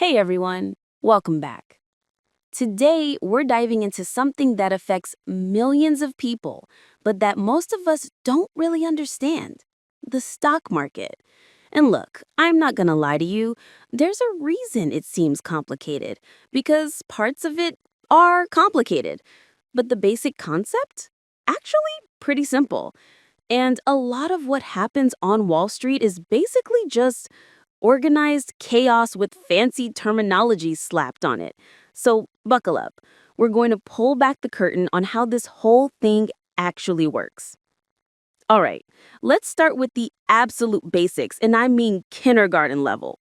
Hey everyone, welcome back. Today, we're diving into something that affects millions of people, but that most of us don't really understand: the stock market. And look, I'm not gonna lie to you, there's a reason it seems complicated, because parts of it are complicated. But the basic concept? Actually, pretty simple. And a lot of what happens on Wall Street is basically just organized chaos with fancy terminology slapped on it. So, buckle up. We're going to pull back the curtain on how this whole thing actually works. All right, let's start with the absolute basics, and I mean kindergarten level.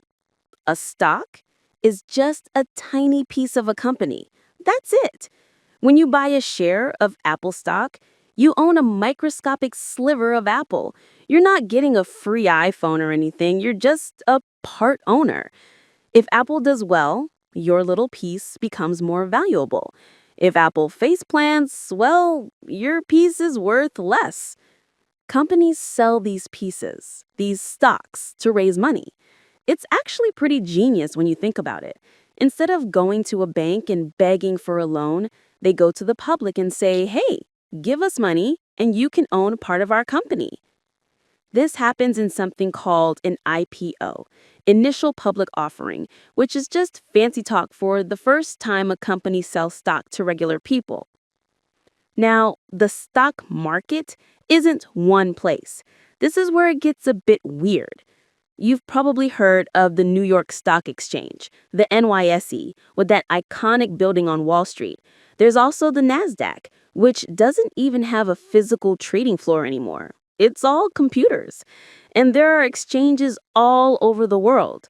A stock is just a tiny piece of a company. That's it. When you buy a share of Apple stock, you own a microscopic sliver of Apple. You're not getting a free iPhone or anything, you're just a part owner. If Apple does well, your little piece becomes more valuable. If Apple face plants, well, your piece is worth less. Companies sell these pieces, these stocks, to raise money. It's actually pretty genius when you think about it. Instead of going to a bank and begging for a loan, they go to the public and say, hey, give us money and you can own part of our company. This happens in something called an IPO, initial public offering, which is just fancy talk for the first time a company sells stock to regular people. Now, the stock market isn't one place. This is where it gets a bit weird. You've probably heard of the New York Stock Exchange, the NYSE, with that iconic building on Wall Street. There's also the NASDAQ, which doesn't even have a physical trading floor anymore. It's all computers. And there are exchanges all over the world.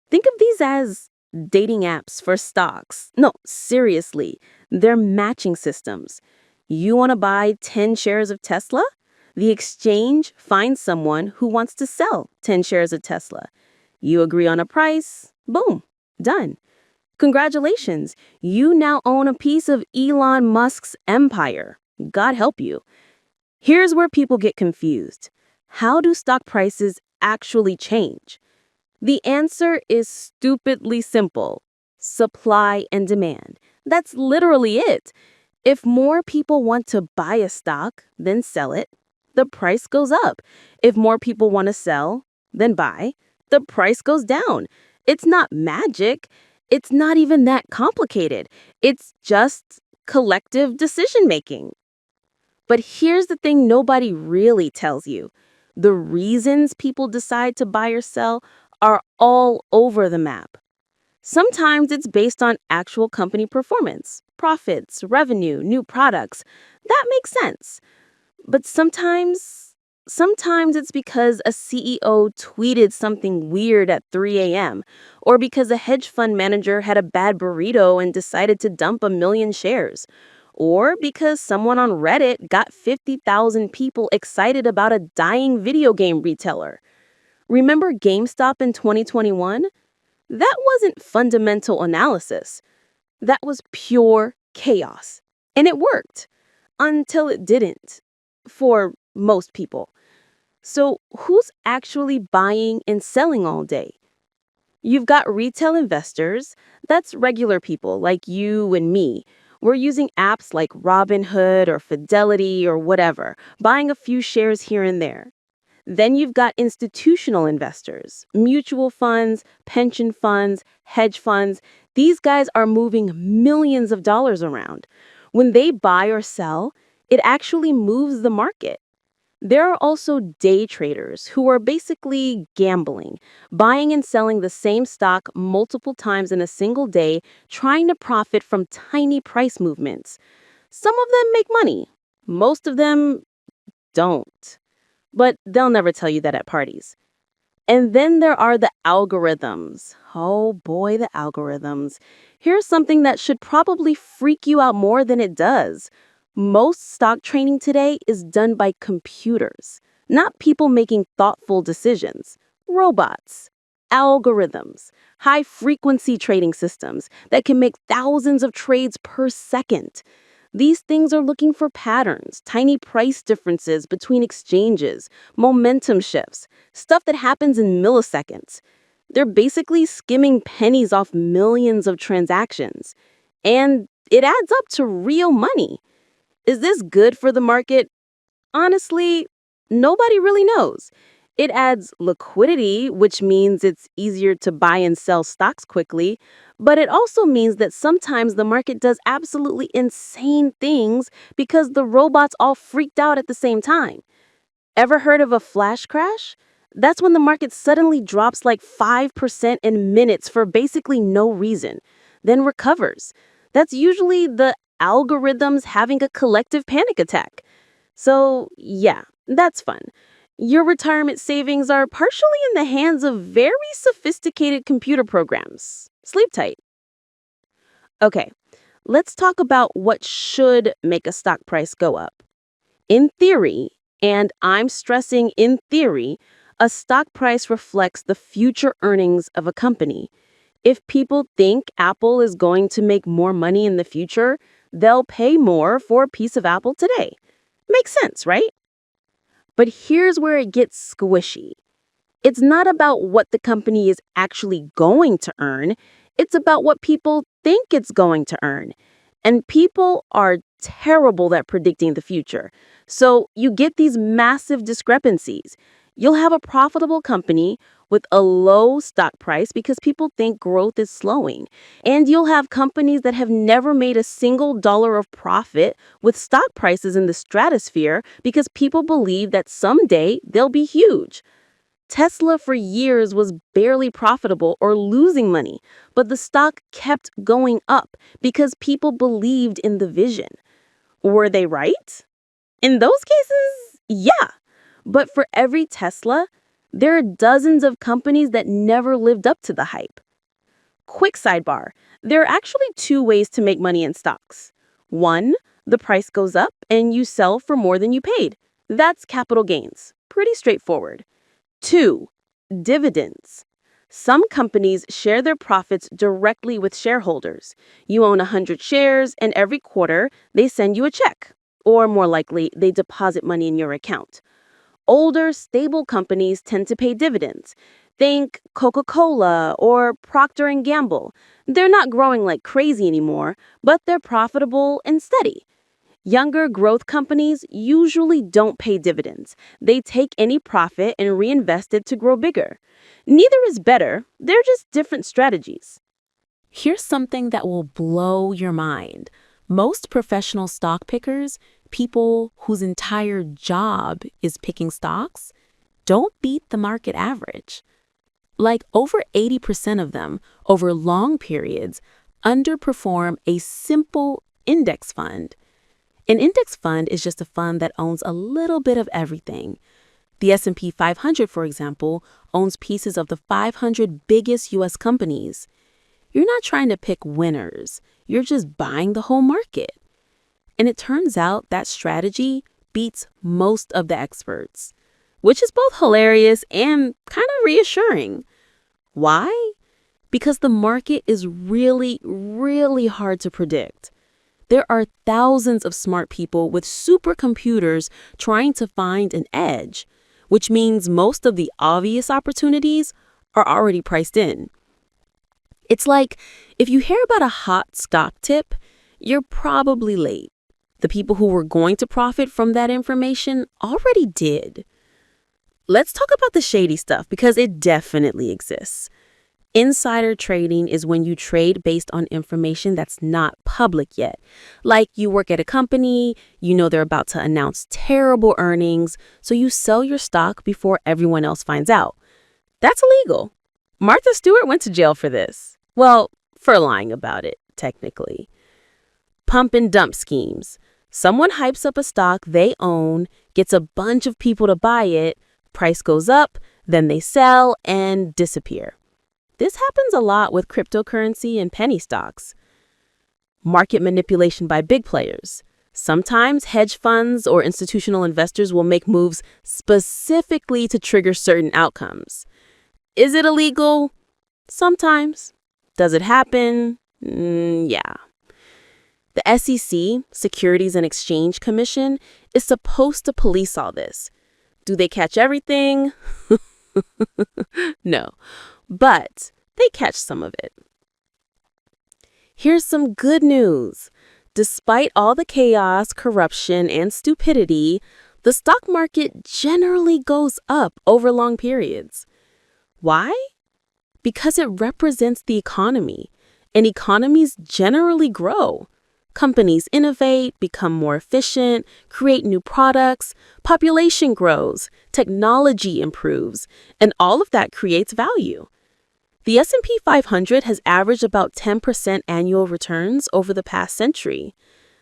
Think of these as dating apps for stocks. No, seriously, they're matching systems. You want to buy 10 shares of Tesla? The exchange finds someone who wants to sell 10 shares of Tesla. You agree on a price, boom, done. Congratulations, you now own a piece of Elon Musk's empire. God help you. Here's where people get confused. How do stock prices actually change? The answer is stupidly simple: supply and demand. That's literally it. If more people want to buy a stock, then sell it, the price goes up. If more people want to sell, then buy, the price goes down. It's not magic. It's not even that complicated. It's just collective decision making. But here's the thing nobody really tells you. The reasons people decide to buy or sell are all over the map. Sometimes it's based on actual company performance, profits, revenue, new products. That makes sense. But sometimes it's because a CEO tweeted something weird at 3 a.m., or because a hedge fund manager had a bad burrito and decided to dump 1 million shares, or because someone on Reddit got 50,000 people excited about a dying video game retailer. Remember GameStop in 2021? That wasn't fundamental analysis. That was pure chaos. And it worked until it didn't, for most people. So, who's actually buying and selling all day? You've got retail investors, that's regular people like you and me. We're using apps like Robinhood or Fidelity or whatever, buying a few shares here and there. Then you've got institutional investors, mutual funds, pension funds, hedge funds. These guys are moving millions of dollars around. When they buy or sell, it actually moves the market. There are also day traders who are basically gambling, buying and selling the same stock multiple times in a single day, trying to profit from tiny price movements. Some of them make money, most of them don't. But they'll never tell you that at parties. And then there are the algorithms. Oh boy, the algorithms. Here's something that should probably freak you out more than it does. Most stock trading today is done by computers, not people making thoughtful decisions. Robots, algorithms, high frequency trading systems that can make thousands of trades per second. These things are looking for patterns, tiny price differences between exchanges, momentum shifts, stuff that happens in milliseconds. They're basically skimming pennies off millions of transactions. And it adds up to real money. Is this good for the market? Honestly, nobody really knows. It adds liquidity, which means it's easier to buy and sell stocks quickly, but it also means that sometimes the market does absolutely insane things because the robots all freaked out at the same time. Ever heard of a flash crash? That's when the market suddenly drops like 5% in minutes for basically no reason, then recovers. That's usually the algorithms having a collective panic attack. So, yeah, that's fun. Your retirement savings are partially in the hands of very sophisticated computer programs. Sleep tight. Okay, let's talk about what should make a stock price go up. In theory, and I'm stressing in theory, a stock price reflects the future earnings of a company. If people think Apple is going to make more money in the future, they'll pay more for a piece of Apple today. Makes sense, right? But here's where it gets squishy. It's not about what the company is actually going to earn. It's about what people think it's going to earn. And people are terrible at predicting the future. So you get these massive discrepancies. You'll have a profitable company with a low stock price because people think growth is slowing. And you'll have companies that have never made a single dollar of profit with stock prices in the stratosphere because people believe that someday they'll be huge. Tesla for years was barely profitable or losing money, but the stock kept going up because people believed in the vision. Were they right? In those cases, yeah. But for every Tesla, there are dozens of companies that never lived up to the hype. Quick sidebar, there are actually two ways to make money in stocks. One, the price goes up and you sell for more than you paid. That's capital gains. Pretty straightforward. Two, dividends. Some companies share their profits directly with shareholders. You own 100 shares, and every quarter, they send you a check. Or more likely, they deposit money in your account. Older, stable companies tend to pay dividends. Think Coca-Cola or Procter & Gamble. They're not growing like crazy anymore, but they're profitable and steady. Younger growth companies usually don't pay dividends. They take any profit and reinvest it to grow bigger. Neither is better, they're just different strategies. Here's something that will blow your mind. Most professional stock pickers, people whose entire job is picking stocks, don't beat the market average. Like over 80% of them, over long periods, underperform a simple index fund. An index fund is just a fund that owns a little bit of everything. The S&P 500, for example, owns pieces of the 500 biggest U.S. companies. You're not trying to pick winners. You're just buying the whole market. And it turns out that strategy beats most of the experts, which is both hilarious and kind of reassuring. Why? Because the market is really, really hard to predict. There are thousands of smart people with supercomputers trying to find an edge, which means most of the obvious opportunities are already priced in. It's like if you hear about a hot stock tip, you're probably late. The people who were going to profit from that information already did. Let's talk about the shady stuff because it definitely exists. Insider trading is when you trade based on information that's not public yet. Like you work at a company, you know they're about to announce terrible earnings, so you sell your stock before everyone else finds out. That's illegal. Martha Stewart went to jail for this. Well, for lying about it, technically. Pump and dump schemes. Someone hypes up a stock they own, gets a bunch of people to buy it, price goes up, then they sell and disappear. This happens a lot with cryptocurrency and penny stocks. Market manipulation by big players. Sometimes hedge funds or institutional investors will make moves specifically to trigger certain outcomes. Is it illegal? Sometimes. Does it happen? Yeah. The SEC, Securities and Exchange Commission, is supposed to police all this. Do they catch everything? No. but they catch some of it. Here's some good news. Despite all the chaos, corruption, and stupidity, the stock market generally goes up over long periods. Why? Because it represents the economy, and economies generally grow. Companies innovate, become more efficient, create new products, population grows, technology improves, and all of that creates value. The S&P 500 has averaged about 10% annual returns over the past century.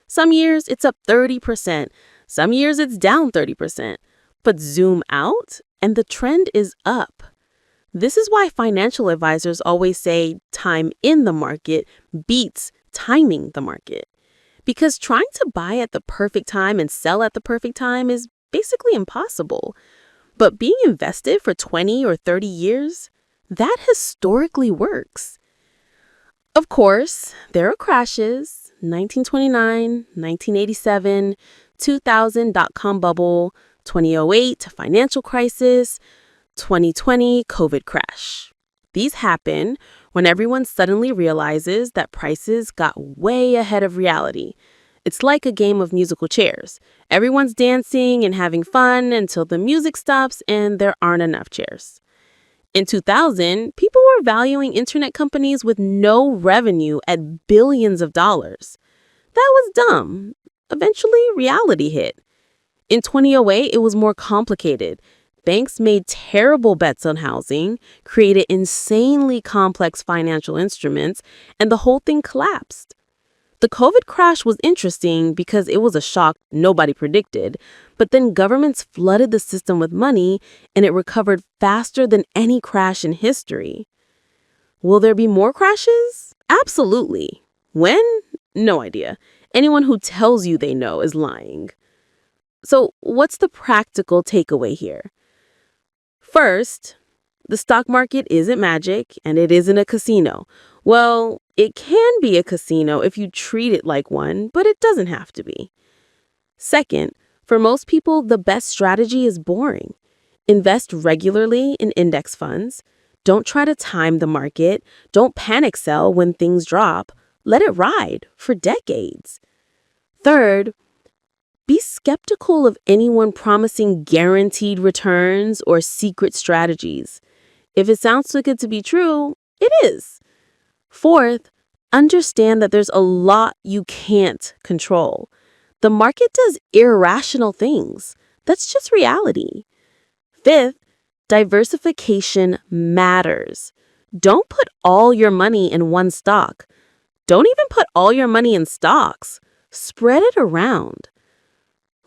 Some years it's up 30%, some years it's down 30%. But zoom out, and the trend is up. This is why financial advisors always say time in the market beats timing the market. Because trying to buy at the perfect time and sell at the perfect time is basically impossible. But being invested for 20 or 30 years, that historically works. Of course, there are crashes: 1929, 1987, 2000 dot-com bubble, 2008 financial crisis, 2020 COVID crash. These happen when everyone suddenly realizes that prices got way ahead of reality. It's like a game of musical chairs. Everyone's dancing and having fun until the music stops and there aren't enough chairs. In 2000, people were valuing internet companies with no revenue at billions of dollars. That was dumb. Eventually, reality hit. In 2008, it was more complicated. Banks made terrible bets on housing, created insanely complex financial instruments, and the whole thing collapsed. The COVID crash was interesting because it was a shock nobody predicted, but then governments flooded the system with money and it recovered faster than any crash in history. Will there be more crashes? Absolutely. When? No idea. Anyone who tells you they know is lying. So, what's the practical takeaway here? First, the stock market isn't magic and it isn't a casino. Well, it can be a casino if you treat it like one, but it doesn't have to be. Second, for most people, the best strategy is boring. Invest regularly in index funds. Don't try to time the market. Don't panic sell when things drop. Let it ride for decades. Third, be skeptical of anyone promising guaranteed returns or secret strategies. If it sounds too good to be true, it is. Fourth, understand that there's a lot you can't control. The market does irrational things. That's just reality. Fifth, diversification matters. Don't put all your money in one stock. Don't even put all your money in stocks. Spread it around.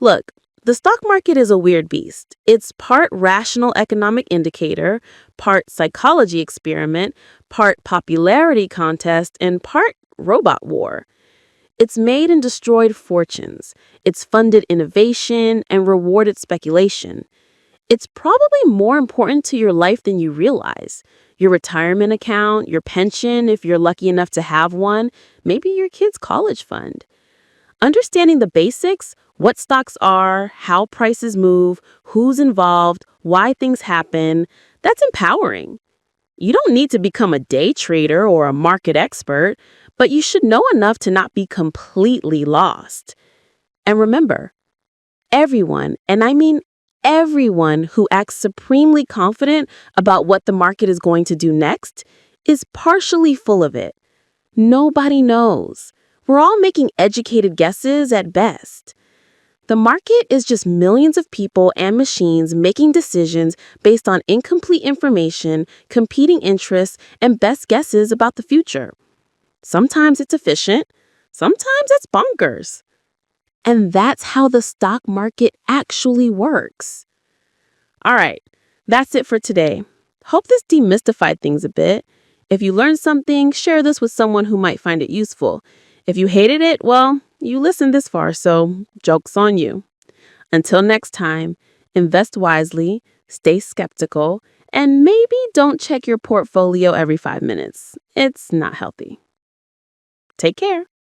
Look, the stock market is a weird beast. It's part rational economic indicator, part psychology experiment, part popularity contest, and part robot war. It's made and destroyed fortunes. It's funded innovation and rewarded speculation. It's probably more important to your life than you realize. Your retirement account, your pension, if you're lucky enough to have one, maybe your kid's college fund. Understanding the basics, what stocks are, how prices move, who's involved, why things happen, that's empowering. You don't need to become a day trader or a market expert, but you should know enough to not be completely lost. And remember, everyone, and I mean everyone who acts supremely confident about what the market is going to do next is partially full of it. Nobody knows. We're all making educated guesses at best. The market is just millions of people and machines making decisions based on incomplete information, competing interests, and best guesses about the future. Sometimes it's efficient, sometimes it's bonkers. And that's how the stock market actually works. All right, that's it for today. Hope this demystified things a bit. If you learned something, share this with someone who might find it useful. If you hated it, well, you listened this far, so joke's on you. Until next time, invest wisely, stay skeptical, and maybe don't check your portfolio every 5 minutes. It's not healthy. Take care.